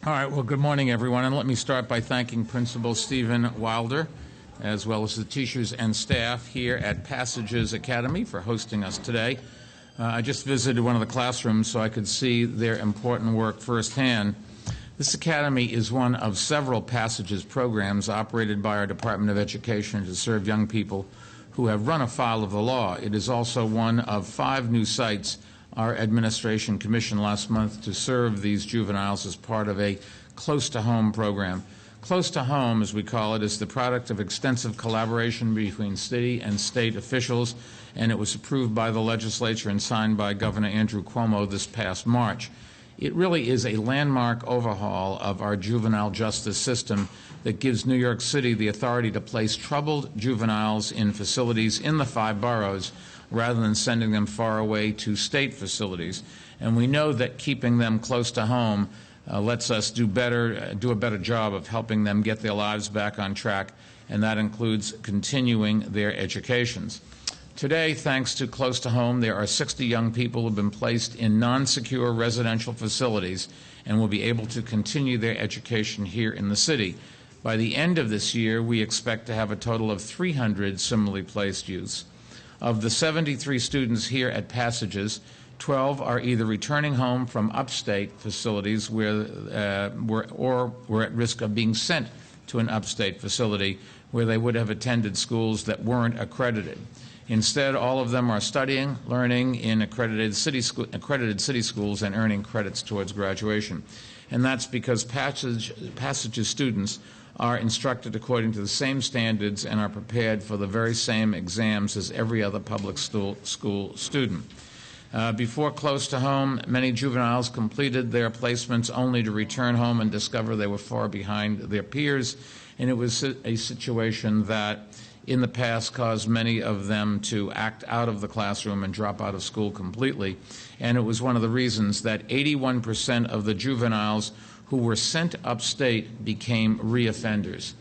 All right, well, good morning, everyone, and let me start by thanking Principal Stephen Wilder, as well as the teachers and staff here at Passages Academy for hosting us today. I just visited one of the classrooms so I could see their important work firsthand. This academy is one of several Passages programs operated by our Department of Education to serve young people who have run afoul of the law. It is also one of 5 new sites our administration commissioned last month to serve these juveniles as part of a close-to-home program. Close to home, as we call it, is the product of extensive collaboration between city and state officials, and it was approved by the legislature and signed by Governor Andrew Cuomo this past March. It really is a landmark overhaul of our juvenile justice system that gives New York City the authority to place troubled juveniles in facilities in the 5 boroughs rather than sending them far away to state facilities. And we know that keeping them close to home lets us do a better job of helping them get their lives back on track, and that includes continuing their educations. Today, thanks to Close to Home, there are 60 young people who have been placed in non-secure residential facilities and will be able to continue their education here in the city. By the end of this year, we expect to have a total of 300 similarly placed youths. Of the 73 students here at Passages, 12 are either returning home from upstate facilities or were at risk of being sent to an upstate facility where they would have attended schools that weren't accredited. Instead, all of them are studying, learning in accredited city schools and earning credits towards graduation. And that's because Passages students are instructed according to the same standards and are prepared for the very same exams as every other public school student. Before Close to Home, many juveniles completed their placements only to return home and discover they were far behind their peers, and it was a situation that in the past caused many of them to act out of the classroom and drop out of school completely. And it was one of the reasons that 81% of the juveniles who were sent upstate became reoffenders.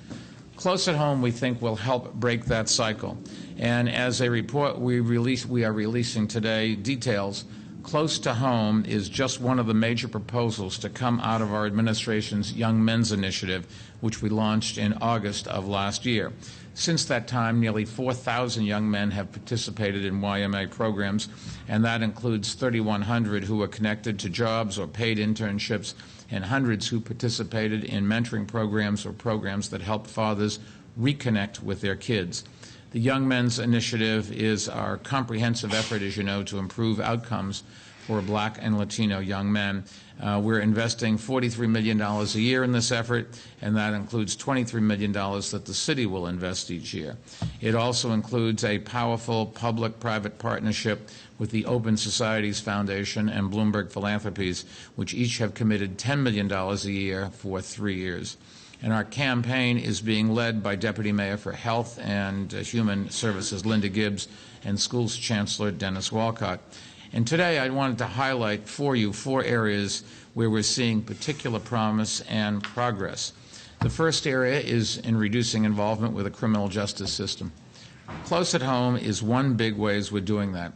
Close at Home, we think, will help break that cycle. And as a report we are releasing today details, Close to Home is just one of the major proposals to come out of our administration's Young Men's Initiative, which we launched in August of last year. Since that time, nearly 4,000 young men have participated in YMA programs, and that includes 3,100 who are connected to jobs or paid internships, and hundreds who participated in mentoring programs or programs that help fathers reconnect with their kids. The Young Men's Initiative is our comprehensive effort, as you know, to improve outcomes for Black and Latino young men. We're investing $43 million a year in this effort, and that includes $23 million that the city will invest each year. It also includes a powerful public-private partnership with the Open Societies Foundation and Bloomberg Philanthropies, which each have committed $10 million a year for 3 years. And our campaign is being led by Deputy Mayor for Health and Human Services Linda Gibbs and Schools Chancellor Dennis Walcott. And today I wanted to highlight for you 4 areas where we're seeing particular promise and progress. The first area is in reducing involvement with the criminal justice system. Close at Home is one big ways we're doing that.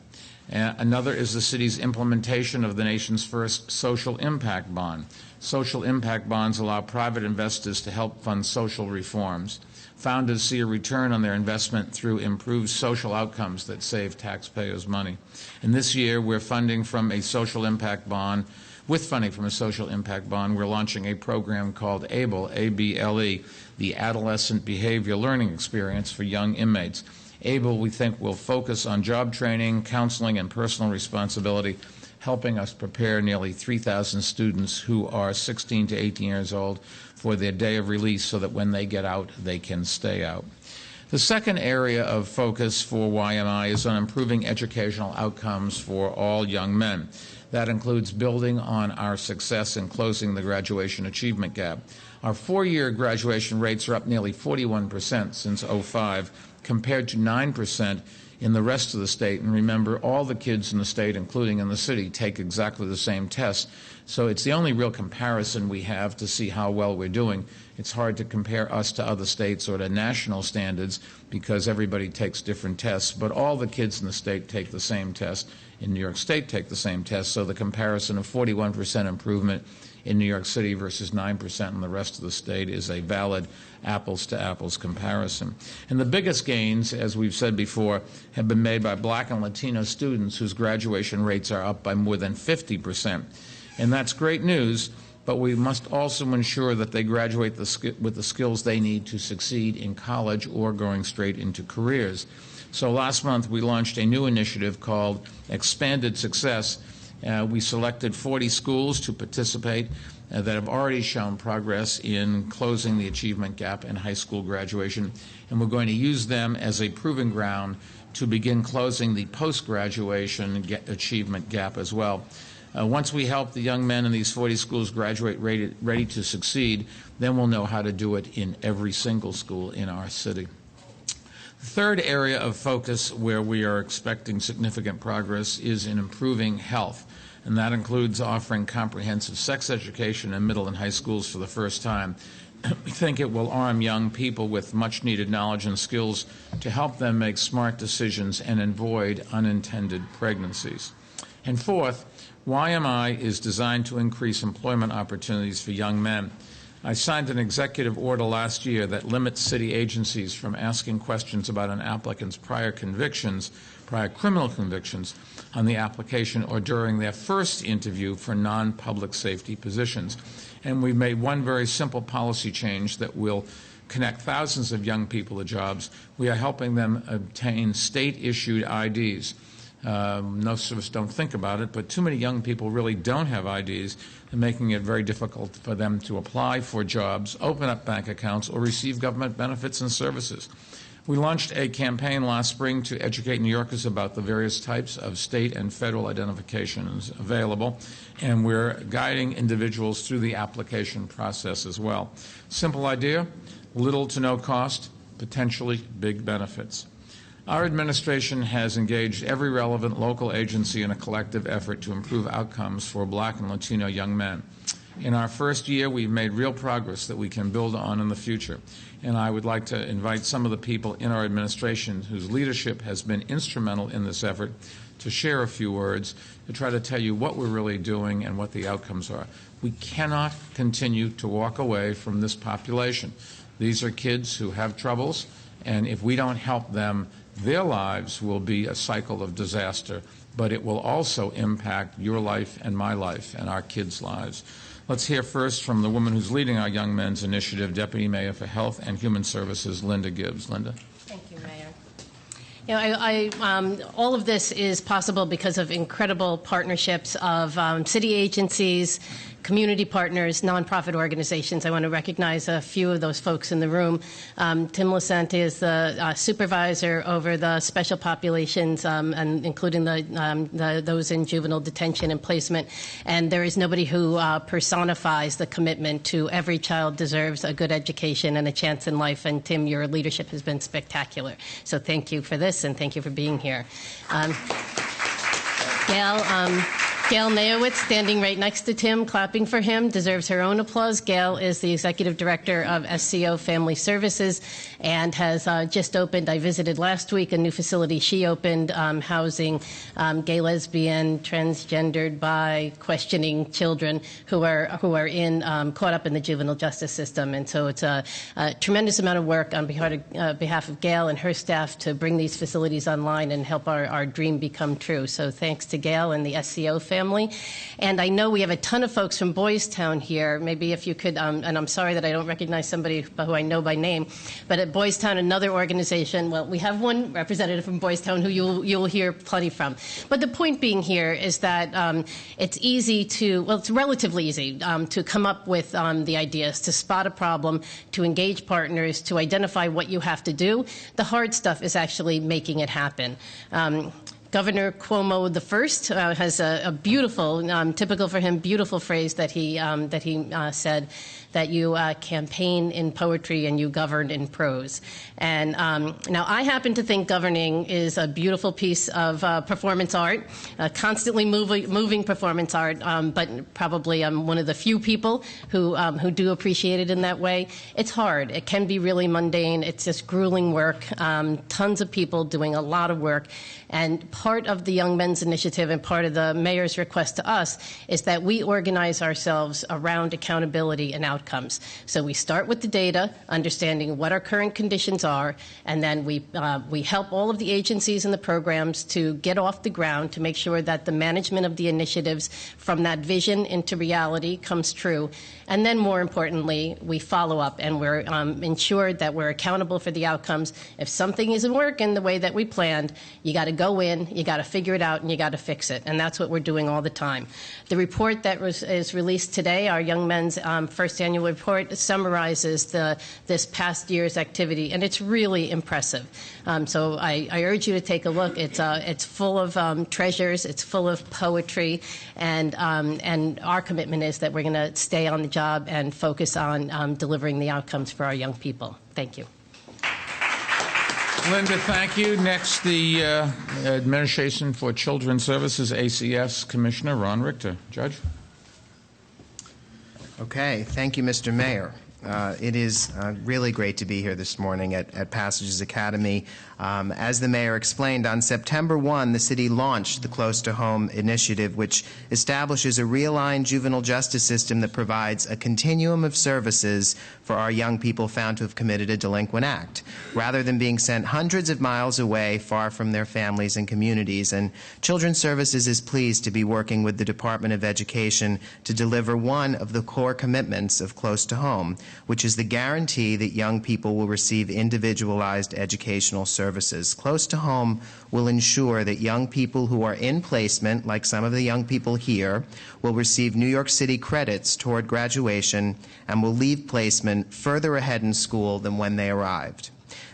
Another is the city's implementation of the nation's first social impact bond. Social impact bonds allow private investors to help fund social reforms. Founders see a return on their investment through improved social outcomes that save taxpayers money. And this year, we're funding from a social impact bond. With funding from a social impact bond, we're launching a program called ABLE, A-B-L-E, the Adolescent Behavior Learning Experience for Young Inmates. ABLE, we think, will focus on job training, counseling, and personal responsibility, helping us prepare nearly 3,000 students who are 16 to 18 years old for their day of release so that when they get out, they can stay out. The second area of focus for YMI is on improving educational outcomes for all young men. That includes building on our success in closing the graduation achievement gap. Our 4-year graduation rates are up nearly 41% since '05, compared to 9% in the rest of the state. And remember, all the kids in the state, including in the city, take exactly the same test. So it's the only real comparison we have to see how well we're doing. It's hard to compare us to other states or to national standards because everybody takes different tests. But all the kids in the state take the same test. In New York State take the same test. So the comparison of 41% improvement in New York City versus 9% in the rest of the state is a valid apples-to-apples comparison. And the biggest gains, as we've said before, have been made by Black and Latino students whose graduation rates are up by more than 50%. And that's great news, but we must also ensure that they graduate with the skills they need to succeed in college or going straight into careers. So last month we launched a new initiative called Expanded Success. We selected 40 schools to participate that have already shown progress in closing the achievement gap in high school graduation, and we're going to use them as a proving ground to begin closing the post-graduation achievement gap as well. Once we help the young men in these 40 schools graduate ready to succeed, then we'll know how to do it in every single school in our city. The third area of focus where we are expecting significant progress is in improving health, and that includes offering comprehensive sex education in middle and high schools for the first time. We think it will arm young people with much-needed knowledge and skills to help them make smart decisions and avoid unintended pregnancies. And fourth, YMI is designed to increase employment opportunities for young men. I signed an executive order last year that limits city agencies from asking questions about an applicant's prior criminal convictions on the application or during their first interview for non-public safety positions. And we made one very simple policy change that will connect thousands of young people to jobs. We are helping them obtain state-issued IDs. Most of us don't think about it, but too many young people really don't have IDs, and making it very difficult for them to apply for jobs, open up bank accounts, or receive government benefits and services. We launched a campaign last spring to educate New Yorkers about the various types of state and federal identifications available, and we're guiding individuals through the application process as well. Simple idea, little to no cost, potentially big benefits. Our administration has engaged every relevant local agency in a collective effort to improve outcomes for Black and Latino young men. In our first year, we've made real progress that we can build on in the future. And I would like to invite some of the people in our administration whose leadership has been instrumental in this effort to share a few words to try to tell you what we're really doing and what the outcomes are. We cannot continue to walk away from this population. These are kids who have troubles, and if we don't help them, their lives will be a cycle of disaster, but it will also impact your life and my life and our kids' lives. Let's hear first from the woman who's leading our Young Men's Initiative, Deputy Mayor for Health and Human Services, Linda Gibbs. Linda. Thank you, Mayor. You know, all of this is possible because of incredible partnerships of city agencies, community partners, nonprofit organizations. I want to recognize a few of those folks in the room. Tim Lasante is the supervisor over the special populations, and including those in juvenile detention and placement. And there is nobody who personifies the commitment to every child deserves a good education and a chance in life. And Tim, your leadership has been spectacular. So thank you for this, and thank you for being here. Gail Mayowitz, standing right next to Tim, clapping for him, deserves her own applause. Gail is the Executive Director of SCO Family Services and has just opened, I visited last week, a new facility she opened housing gay, lesbian, transgendered, bi, questioning children who are caught up in the juvenile justice system. And so it's a tremendous amount of work on behalf of Gail and her staff to bring these facilities online and help our dream become true. So thanks to Gail and the SCO family. And I know we have a ton of folks from Boys Town here. Maybe if you could, and I'm sorry that I don't recognize somebody who I know by name, but at Boys Town, another organization, well, we have one representative from Boys Town who you'll hear plenty from. But the point being here is that it's relatively easy to come up with the ideas, to spot a problem, to engage partners, to identify what you have to do. The hard stuff is actually making it happen. Governor Cuomo I has a beautiful, typical for him, beautiful phrase that he said, that you campaign in poetry and you govern in prose. And now I happen to think governing is a beautiful piece of performance art, constantly moving performance art, but probably I'm one of the few people who do appreciate it in that way. It's hard. It can be really mundane. It's just grueling work, tons of people doing a lot of work. And part of the Young Men's Initiative and part of the mayor's request to us is that we organize ourselves around accountability and outcomes. So we start with the data, understanding what our current conditions are, and then we help all of the agencies and the programs to get off the ground to make sure that the management of the initiatives from that vision into reality comes true. And then more importantly, we follow up and we're ensured that we're accountable for the outcomes. If something isn't working the way that we planned, you got to go in, you got to figure it out, and you got to fix it. And that's what we're doing all the time. The report that is released today, our Young Men's first annual report, summarizes this past year's activity, and it's really impressive. So I urge you to take a look. It's full of treasures, it's full of poetry, and our commitment is that we're going to stay on the job and focus on delivering the outcomes for our young people. Thank you. Linda, thank you. Next, the Administration for Children's Services, ACS Commissioner Ron Richter. Judge? Okay. Thank you, Mr. Mayor. It is really great to be here this morning at Passages Academy. As the mayor explained, on September 1, the city launched the Close to Home initiative, which establishes a realigned juvenile justice system that provides a continuum of services for our young people found to have committed a delinquent act, rather than being sent hundreds of miles away, far from their families and communities. And Children's Services is pleased to be working with the Department of Education to deliver one of the core commitments of Close to Home, which is the guarantee that young people will receive individualized educational services. Close to Home will ensure that young people who are in placement, like some of the young people here, will receive New York City credits toward graduation and will leave placement further ahead in school than when they arrived.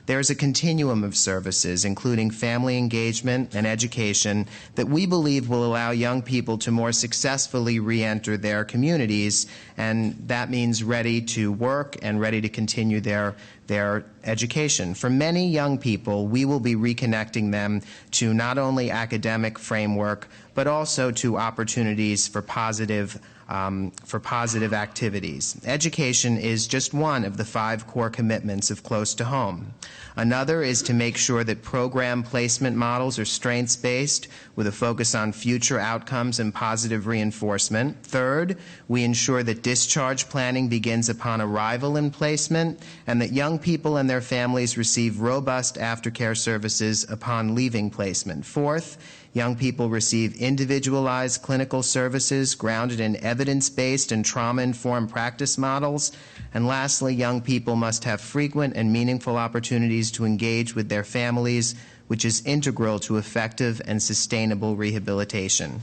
There is a continuum of services, including family engagement and education, that we believe will allow young people to more successfully re-enter their communities, and that means ready to work and ready to continue their education. For many young people, we will be reconnecting them to not only academic framework, but also to opportunities for positive activities. Education is just one of the 5 core commitments of Close to Home. Another is to make sure that program placement models are strengths-based with a focus on future outcomes and positive reinforcement. Third, we ensure that discharge planning begins upon arrival in placement and that young people and their families receive robust aftercare services upon leaving placement. Fourth, young people receive individualized clinical services grounded in evidence-based and trauma-informed practice models. And lastly, young people must have frequent and meaningful opportunities to engage with their families, which is integral to effective and sustainable rehabilitation.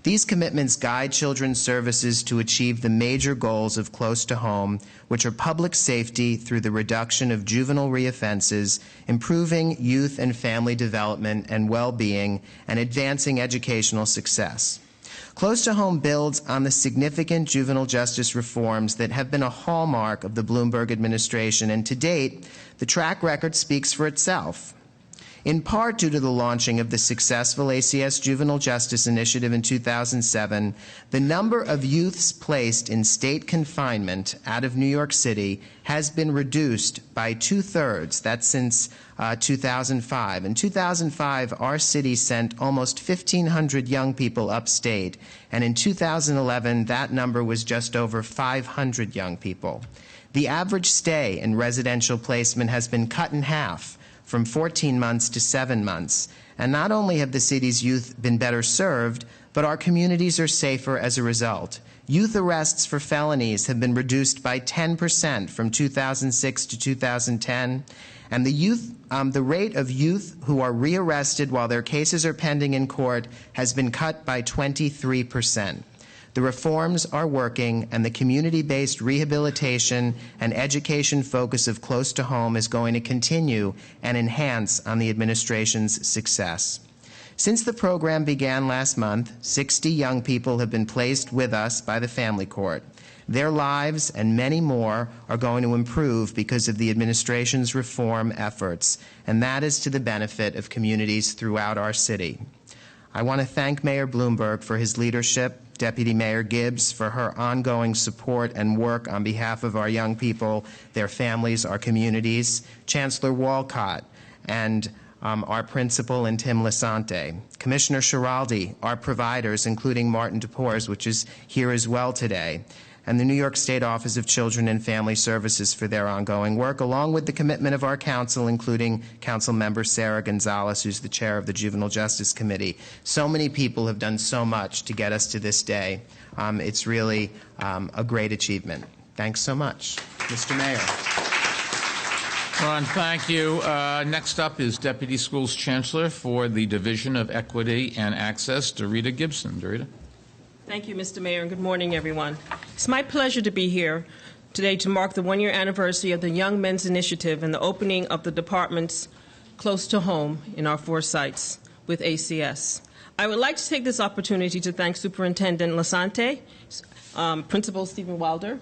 These commitments guide Children's Services to achieve the major goals of Close to Home, which are public safety through the reduction of juvenile reoffenses, improving youth and family development and well-being, and advancing educational success. Close to Home builds on the significant juvenile justice reforms that have been a hallmark of the Bloomberg administration, and to date, the track record speaks for itself. In part due to the launching of the successful ACS Juvenile Justice Initiative in 2007, the number of youths placed in state confinement out of New York City has been reduced by 2/3. That's since 2005. In 2005, our city sent almost 1,500 young people upstate, and in 2011, that number was just over 500 young people. The average stay in residential placement has been cut in half, from 14 months to 7 months. And not only have the city's youth been better served, but our communities are safer as a result. Youth arrests for felonies have been reduced by 10% from 2006 to 2010. And the rate of youth who are rearrested while their cases are pending in court has been cut by 23%. The reforms are working, and the community-based rehabilitation and education focus of Close to Home is going to continue and enhance on the administration's success. Since the program began last month, 60 young people have been placed with us by the Family Court. Their lives and many more are going to improve because of the administration's reform efforts, and that is to the benefit of communities throughout our city. I want to thank Mayor Bloomberg for his leadership, Deputy Mayor Gibbs for her ongoing support and work on behalf of our young people, their families, our communities, Chancellor Walcott, and our principal and Tim Lasante, Commissioner Schiraldi, our providers, including Martin DePores, which is here as well today, and the New York State Office of Children and Family Services for their ongoing work, along with the commitment of our council, including Council Member Sarah Gonzalez, who's the chair of the Juvenile Justice Committee. So many people have done so much to get us to this day. It's really a great achievement. Thanks so much. Mr. Mayor. Ron, thank you. Next up is Deputy Schools Chancellor for the Division of Equity and Access, Dorita Gibson. Dorita. Thank you, Mr. Mayor, and good morning, everyone. It's my pleasure to be here today to mark the one-year anniversary of the Young Men's Initiative and the opening of the departments close to home in our 4 sites with ACS. I would like to take this opportunity to thank Superintendent Lasante, Principal Stephen Wilder,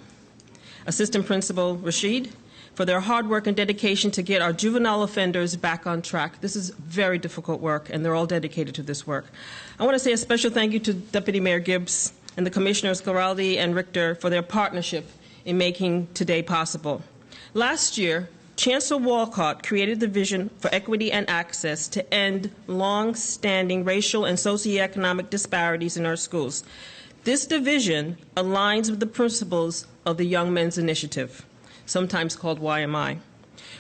Assistant Principal Rashid, for their hard work and dedication to get our juvenile offenders back on track. This is very difficult work, and they're all dedicated to this work. I want to say a special thank you to Deputy Mayor Gibbs and the Commissioners Schiraldi and Richter for their partnership in making today possible. Last year, Chancellor Walcott created the Division for Equity and Access to end long-standing racial and socioeconomic disparities in our schools. This division aligns with the principles of the Young Men's Initiative, sometimes called YMI.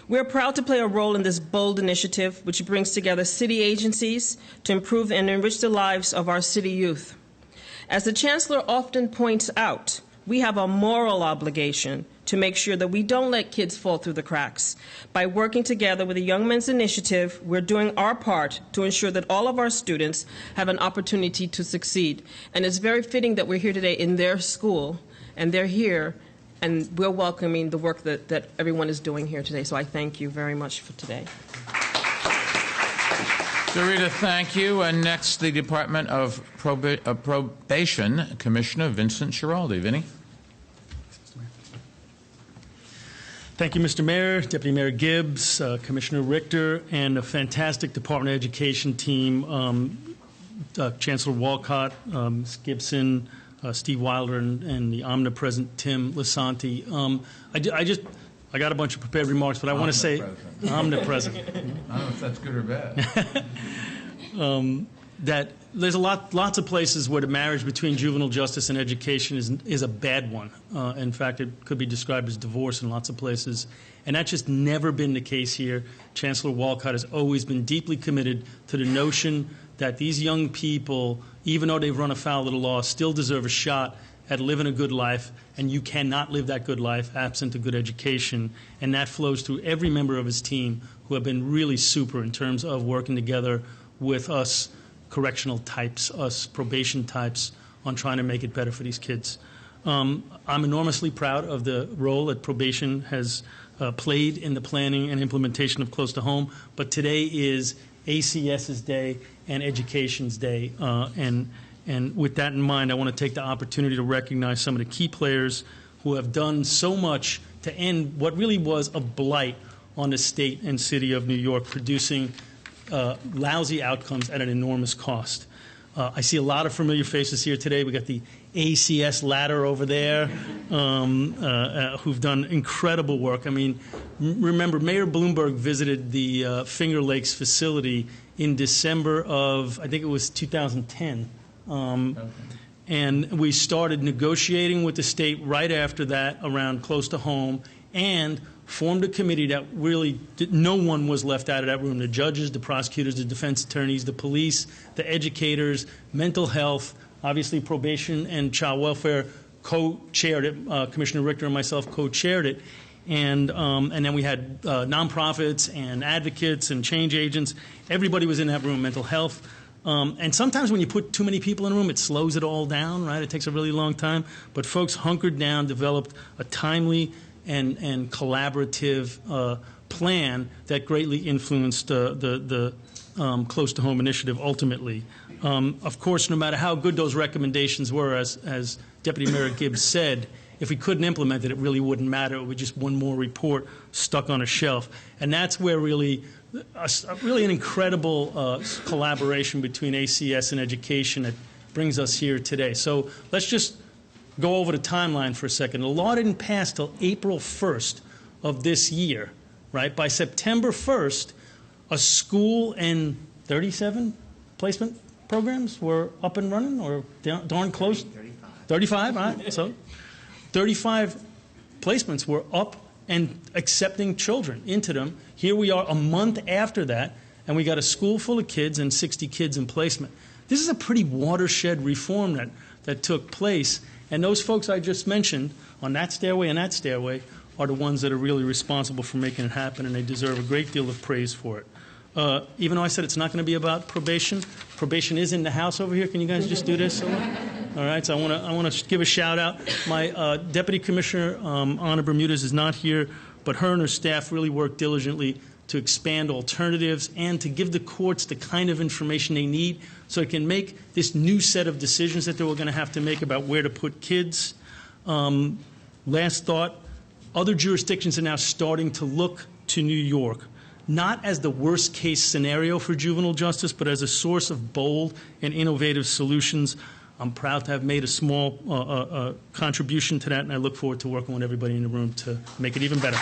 We're proud to play a role in this bold initiative, which brings together city agencies to improve and enrich the lives of our city youth. As the Chancellor often points out, we have a moral obligation to make sure that we don't let kids fall through the cracks. By working together with the Young Men's Initiative, we're doing our part to ensure that all of our students have an opportunity to succeed. And it's very fitting that we're here today in their school, and they're here, and we're welcoming the work that everyone is doing here today. So I thank you very much for today. Dorita, thank you. And next, the Department of Probation Commissioner Vincent Schiraldi. Vinny. Thank you, Mr. Mayor, Deputy Mayor Gibbs, Commissioner Richter, and a fantastic Department of Education team, Chancellor Walcott, Gibson, Steve Wilder, and the omnipresent Tim Lasante. I got a bunch of prepared remarks, but I want to say omnipresent. I don't know if that's good or bad. That there's lots of places where the marriage between juvenile justice and education is a bad one. In fact, it could be described as divorce in lots of places. And that's just never been the case here. Chancellor Walcott has always been deeply committed to the notion that these young people, even though they've run afoul of the law, still deserve a shot at living a good life, and you cannot live that good life absent a good education. And that flows through every member of his team who have been really super in terms of working together with us correctional types, us probation types, on trying to make it better for these kids. I'm enormously proud of the role that probation has played in the planning and implementation of Close to Home, but today is ACS's day and Education's day, and with that in mind, I want to take the opportunity to recognize some of the key players who have done so much to end what really was a blight on the state and city of New York, producing lousy outcomes at an enormous cost. I see a lot of familiar faces here today. We got the ACS ladder over there, who've done incredible work. I mean, remember, Mayor Bloomberg visited the Finger Lakes facility in December of, I think it was 2010. And we started negotiating with the state right after that around Close to Home, and formed a committee that really no one was left out of that room. The judges, the prosecutors, the defense attorneys, the police, the educators, mental health, obviously probation and child welfare co-chaired it. Commissioner Richter and myself co-chaired it. And then we had nonprofits and advocates and change agents. Everybody was in that room, mental health. And sometimes when you put too many people in a room, it slows it all down, right? It takes a really long time. But folks hunkered down, developed a timely and collaborative plan that greatly influenced the Close to Home initiative ultimately. Of course, no matter how good those recommendations were, as Deputy Mayor Gibbs said, if we couldn't implement it, it really wouldn't matter. It would be just one more report stuck on a shelf. And that's where really an incredible collaboration between ACS and education that brings us here today. So let's just go over the timeline for a second. The law didn't pass till April 1st of this year, right? By September 1st, a school and 37 placement programs were up and running, or darn close? 35, all right. So 35 placements were up and accepting children into them. Here we are a month after that, and we got a school full of kids and 60 kids in placement. This is a pretty watershed reform that took place, and those folks I just mentioned on that stairway and that stairway are the ones that are really responsible for making it happen, and they deserve a great deal of praise for it. Even though I said it's not going to be about probation, probation is in the house over here. Can you guys just do this? All right, so I want to give a shout out. My Deputy Commissioner, Ana Bermudez, is not here, but her and her staff really worked diligently to expand alternatives and to give the courts the kind of information they need so it can make this new set of decisions that they were going to have to make about where to put kids. Last thought, other jurisdictions are now starting to look to New York, not as the worst case scenario for juvenile justice, but as a source of bold and innovative solutions. I'm proud to have made a small contribution to that, and I look forward to working with everybody in the room to make it even better.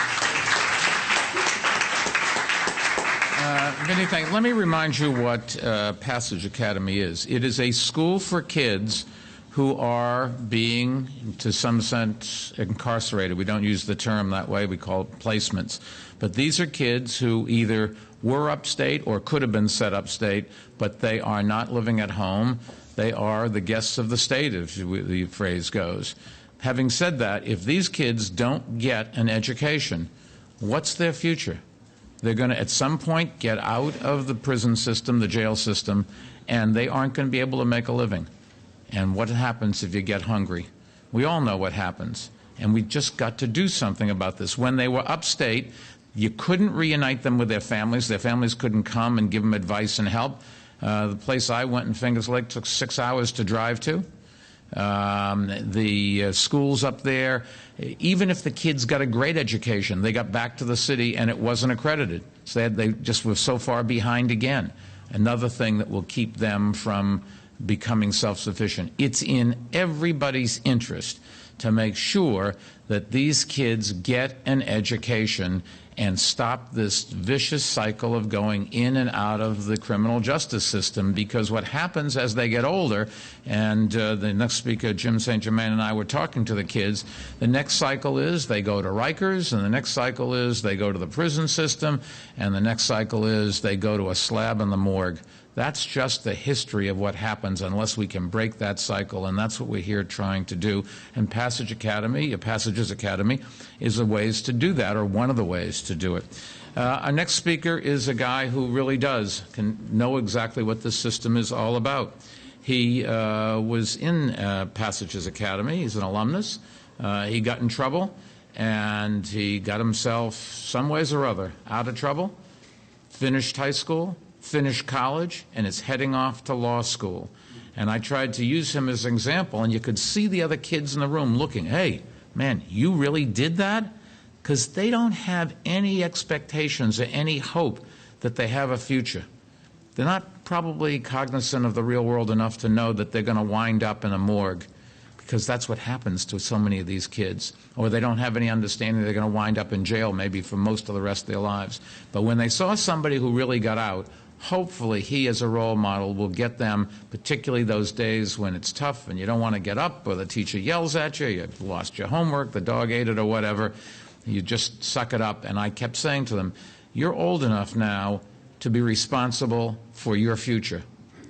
Vinny, let me remind you what Passage Academy is. It is a school for kids who are being, to some sense, incarcerated. We don't use the term that way. We call it placements. But these are kids who either were upstate or could have been set upstate, but they are not living at home. They are the guests of the state, if the phrase goes. Having said that, if these kids don't get an education, what's their future? They're going to, at some point, get out of the prison system, the jail system, and they aren't going to be able to make a living. And what happens if you get hungry? We all know what happens. And we just got to do something about this. When they were upstate, you couldn't reunite them with their families. Their families couldn't come and give them advice and help. The place I went in Fingers Lake took 6 hours to drive to. The schools up there, even if the kids got a great education, they got back to the city and it wasn't accredited. So they just were so far behind again. Another thing that will keep them from becoming self-sufficient. It's in everybody's interest to make sure that these kids get an education and stop this vicious cycle of going in and out of the criminal justice system, because what happens as they get older, and the next speaker, Jim St. Germain, and I were talking to the kids, the next cycle is they go to Rikers, and the next cycle is they go to the prison system, and the next cycle is they go to a slab in the morgue. That's just the history of what happens unless we can break that cycle, and that's what we're here trying to do. And Passages Academy is a ways to do that, or one of the ways to do it. Our next speaker is a guy who really can know exactly what this system is all about. He was in Passages Academy. He's an alumnus. He got in trouble, and he got himself some ways or other out of trouble, finished high school, finished college, and is heading off to law school. And I tried to use him as an example, and you could see the other kids in the room looking, hey, man, you really did that? Because they don't have any expectations or any hope that they have a future. They're not probably cognizant of the real world enough to know that they're going to wind up in a morgue, because that's what happens to so many of these kids. Or they don't have any understanding they're going to wind up in jail maybe for most of the rest of their lives. But when they saw somebody who really got out, hopefully he as a role model will get them, particularly those days when it's tough and you don't want to get up, or the teacher yells at you, you lost your homework, the dog ate it or whatever, you just suck it up. And I kept saying to them, you're old enough now to be responsible for your future.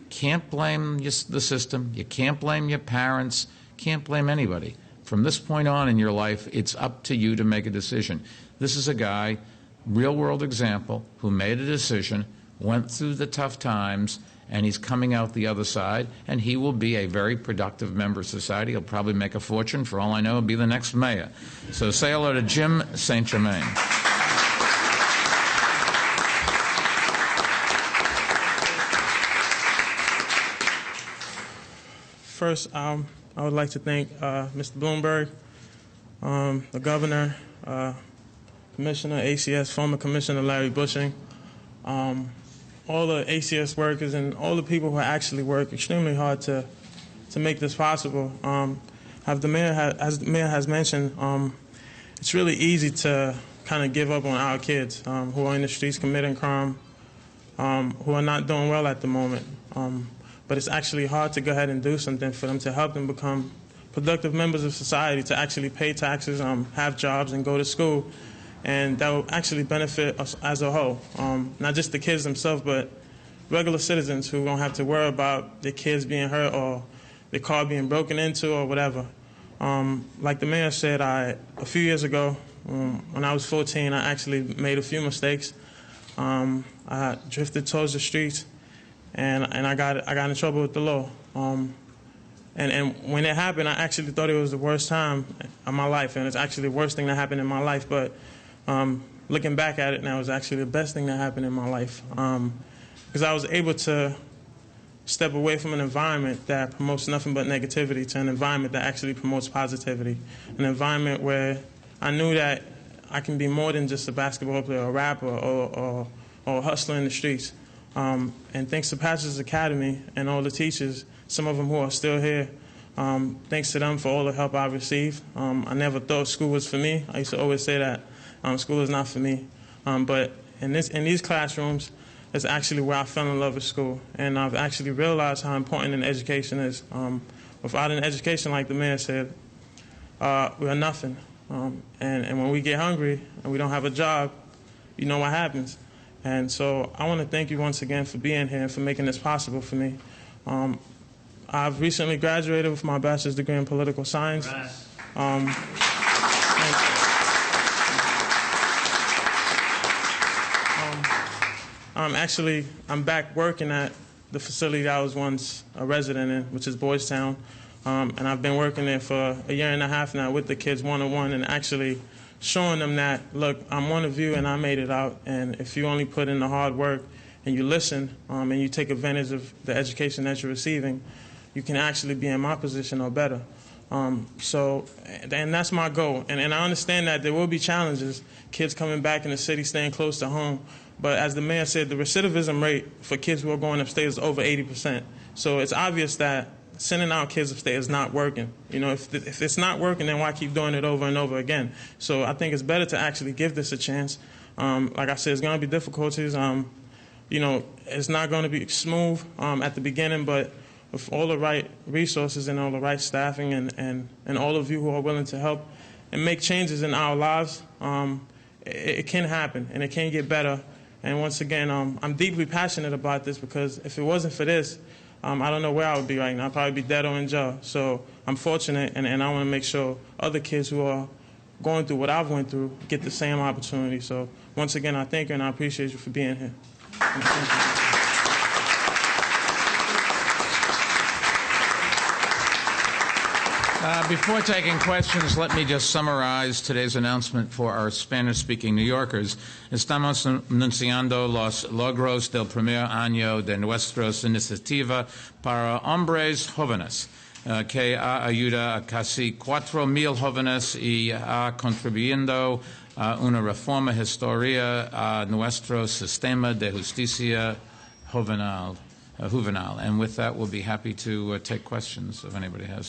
Can't blame the system, you can't blame your parents, can't blame anybody. From this point on in your life, it's up to you to make a decision. This is a guy, real world example, who made a decision, went through the tough times, and he's coming out the other side, and he will be a very productive member of society. He'll probably make a fortune. For all I know, he'll be the next mayor. So say hello to Jim St. Germain. First, I would like to thank Mr. Bloomberg, the governor, Commissioner, ACS, former Commissioner Larry Bushing, all the ACS workers and all the people who actually work extremely hard to make this possible. As the mayor has mentioned, it's really easy to kind of give up on our kids who are in the streets committing crime, who are not doing well at the moment. But it's actually hard to go ahead and do something for them to help them become productive members of society, to actually pay taxes, have jobs, and go to school. And that will actually benefit us as a whole, not just the kids themselves, but regular citizens who don't have to worry about their kids being hurt or their car being broken into or whatever. Like the mayor said, a few years ago, when I was 14, I actually made a few mistakes. I drifted towards the streets, and I got in trouble with the law. And when it happened, I actually thought it was the worst time of my life, and it's actually the worst thing that happened in my life. But looking back at it now, it's actually the best thing that happened in my life, because I was able to step away from an environment that promotes nothing but negativity to an environment that actually promotes positivity, an environment where I knew that I can be more than just a basketball player, or a rapper, or a hustler in the streets. And thanks to Passages Academy and all the teachers, some of them who are still here, thanks to them for all the help I received. I never thought school was for me. I used to always say that school is not for me. But in these classrooms, it's actually where I fell in love with school. And I've actually realized how important an education is. Without an education, like the mayor said, we're nothing. And when we get hungry and we don't have a job, you know what happens. And so I want to thank you once again for being here and for making this possible for me. I've recently graduated with my bachelor's degree in political science. I'm back working at the facility that I was once a resident in, which is Boys Town. And I've been working there for a year and a half now with the kids one-on-one, and actually showing them that, look, I'm one of you and I made it out, and if you only put in the hard work and you listen and you take advantage of the education that you're receiving, you can actually be in my position or better. And that's my goal. And I understand that there will be challenges, kids coming back in the city, staying close to home. But as the mayor said, the recidivism rate for kids who are going upstate is over 80%. So it's obvious that sending out kids upstate is not working. You know, if it's not working, then why keep doing it over and over again? So I think it's better to actually give this a chance. Like I said, it's going to be difficulties. You know, it's not going to be smooth at the beginning, but with all the right resources and all the right staffing and all of you who are willing to help and make changes in our lives, it can happen and it can get better. And once again, I'm deeply passionate about this, because if it wasn't for this, I don't know where I would be right now. I'd probably be dead or in jail. So I'm fortunate, and I want to make sure other kids who are going through what I've went through get the same opportunity. So once again, I thank you and I appreciate you for being here. Before taking questions, let me just summarize today's announcement for our Spanish-speaking New Yorkers. Estamos anunciando los logros del primer año de nuestra iniciativa para hombres jóvenes, que ha ayudado a casi 4,000 jóvenes y ha contribuyendo a una reforma histórica a nuestro sistema de justicia juvenile. And with that, we'll be happy to take questions if anybody has.